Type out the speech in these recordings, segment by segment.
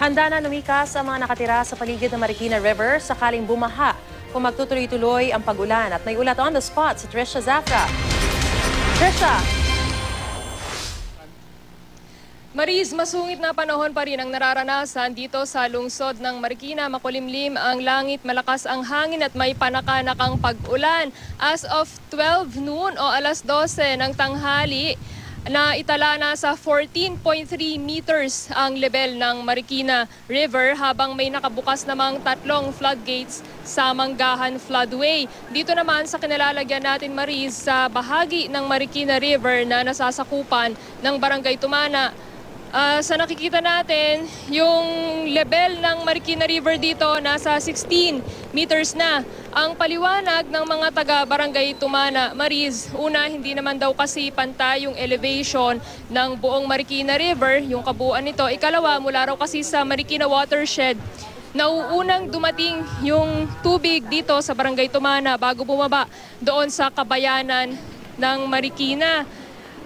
Handa na lumikas ang mga nakatira sa paligid ng Marikina River sakaling bumaha kung magtutuloy-tuloy ang pag-ulan. At may ulat on the spot si Trisha Zafra. Trisha! Maris, masungit na panahon pa rin ang nararanasan dito sa lungsod ng Marikina. Makulimlim ang langit, malakas ang hangin at may panakanakang pag-ulan. As of 12 noon o alas 12 ng tanghali, na itala na sa 14.3 meters ang level ng Marikina River habang may nakabukas namang 3 floodgates sa Manggahan Floodway. Dito naman sa kinalalagyan natin, Maris, sa bahagi ng Marikina River na nasasakupan ng Barangay Tumana. Sa nakikita natin, yung level ng Marikina River dito nasa 16 meters na. Ang paliwanag ng mga taga-barangay Tumana, Maris, una, hindi naman daw kasi pantay yung elevation ng buong Marikina River, yung kabuuan nito. Ikalawa, mula raw kasi sa Marikina Watershed, nauunang dumating yung tubig dito sa barangay Tumana bago bumaba doon sa kabayanan ng Marikina.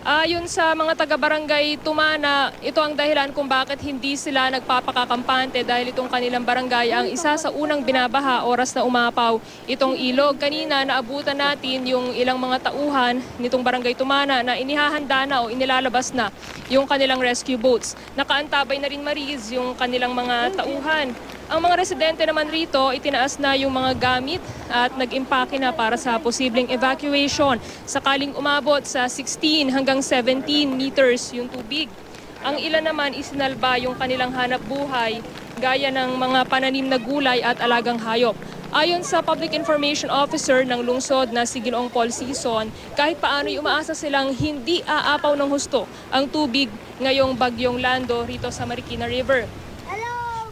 Ayon sa mga taga-barangay Tumana, ito ang dahilan kung bakit hindi sila nagpapakakampante dahil itong kanilang barangay ang isa sa unang binabaha oras na umapaw itong ilog. Kanina naabutan natin yung ilang mga tauhan nitong barangay Tumana na inihahanda na o inilalabas na yung kanilang rescue boats. Nakaantabay na rin, Maris, yung kanilang mga tauhan. Ang mga residente naman rito, itinaas na yung mga gamit at nag-impake na para sa posibleng evacuation sakaling umabot sa 16 hanggang 17 meters yung tubig. Ang ilan naman isinalba yung kanilang hanap buhay gaya ng mga pananim na gulay at alagang hayop. Ayon sa Public Information Officer ng lungsod na si Ginoong Paul Sison, kahit paano'y umaasa silang hindi aapaw ng husto ang tubig ngayong bagyong Lando rito sa Marikina River.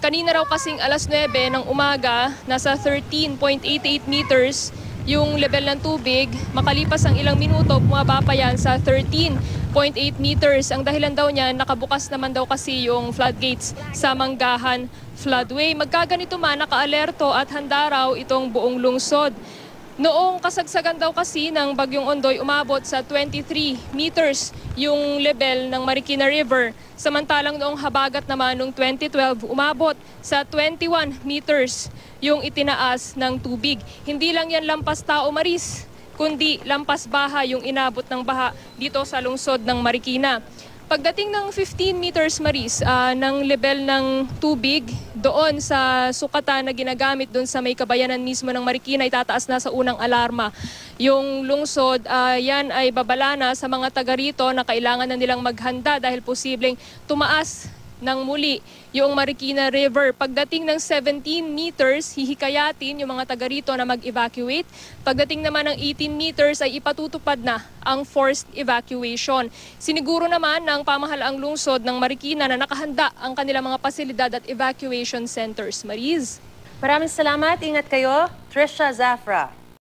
Kanina raw kasing alas 9 ng umaga, nasa 13.88 meters yung level ng tubig. Makalipas ang ilang minuto, bumaba pa yan sa 13.8 meters. Ang dahilan daw niya, nakabukas naman daw kasi yung floodgates sa Manggahan Floodway. Magkaganito man, naka-alerto at handa raw itong buong lungsod. Noong kasagsagan daw kasi ng Bagyong Ondoy, umabot sa 23 meters yung level ng Marikina River. Samantalang noong habagat naman noong 2012, umabot sa 21 meters yung itinaas ng tubig. Hindi lang yan lampas tao, Maris, kundi lampas baha yung inabot ng baha dito sa lungsod ng Marikina. Pagdating ng 15 meters, Maris, ng level ng tubig doon sa sukatan na ginagamit doon sa may kabayanan mismo ng Marikina, itataas na sa unang alarma. Yung lungsod, yan ay babala na sa mga taga rito na kailangan na nilang maghanda dahil posibleng tumaas ng muli yung Marikina River. Pagdating ng 17 meters, hihikayatin yung mga taga rito na mag-evacuate. Pagdating naman ng 18 meters ay ipatutupad na ang forced evacuation. Siniguro naman ng pamahalaang lungsod ng Marikina na nakahanda ang kanilang mga pasilidad at evacuation centers. Maris. Maraming salamat. Ingat kayo. Trisha Zafra.